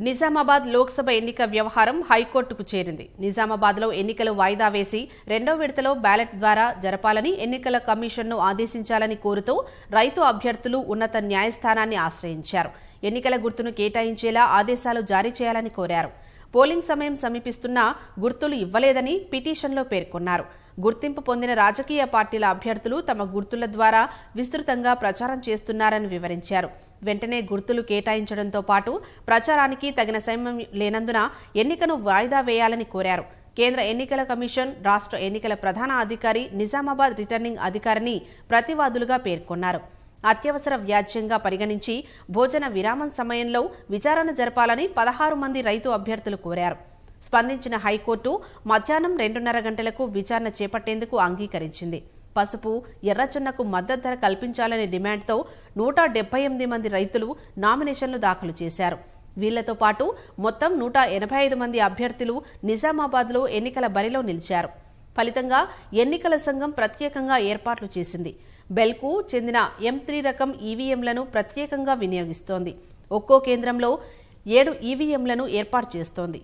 నిజామాబాద్ లోక్సభ ఎన్నిక వ్యవహారం హైకోర్టుకు చేరింది. నిజామాబాద్లో ఎన్నికలు వాయిదా వేసి రెండో విడతలో బ్యాలెట్ ద్వారా జరపాలని ఎన్నికల కమిషన్ను ఆదేశించాలని కోరుతూ రైతు అభ్యర్థులు ఉన్నత న్యాయస్థానాన్ని ఆశ్రయించారు. ఎన్నికల గుర్తును కేటాయించేలా ఆదేశాలు జారీ చేయాలని కోరారు. పోలింగ్ సమయం సమీపిస్తున్నా గుర్తులు ఇవ్వలేదని పిటిషన్లో పేర్కొన్నారు. గుర్తింపు పొందిన రాజకీయ పార్టీల అభ్యర్థులు తమ గుర్తుల ద్వారా విస్తృతంగా ప్రచారం చేస్తున్నారని వివరించారు. వెంటనే గుర్తులు కేటాయించడంతో పాటు ప్రచారానికి తగిన సమయం లేనందున ఎన్నికను వాయిదా వేయాలని కోరారు. కేంద్ర ఎన్నికల కమిషన్, రాష్ట్ర ఎన్నికల ప్రధాన అధికారి, నిజామాబాద్ రిటర్నింగ్ అధికారిని ప్రతివాదులుగా పేర్కొన్నారు. అత్యవసర వ్యాజ్యంగా పరిగణించి భోజన విరామం సమయంలో విచారణ జరపాలని 16 మంది రైతు అభ్యర్థులు కోరారు. స్పందించిన హైకోర్టు మధ్యాహ్నం 2:30 గంటలకు విచారణ చేపట్టేందుకు అంగీకరించింది. పసుపు, ఎర్రజొన్నకు మద్దతు ధర కల్పించాలనే డిమాండ్తో 178 మంది రైతులు నామినేషన్లు దాఖలు చేశారు. వీళ్లతో పాటు మొత్తం 185 మంది అభ్యర్థులు నిజామాబాద్లో ఎన్నికల బరిలో నిలిచారు. ఫలితంగా ఎన్నికల సంఘం ప్రత్యేకంగా ఏర్పాట్లు చేసింది. బెల్కు చెందిన M3 రకం ఈవీఎంలను ప్రత్యేకంగా వినియోగిస్తోంది. ఒక్కో కేంద్రంలో 7 ఈవీఎంలను ఏర్పాటు చేస్తోంది.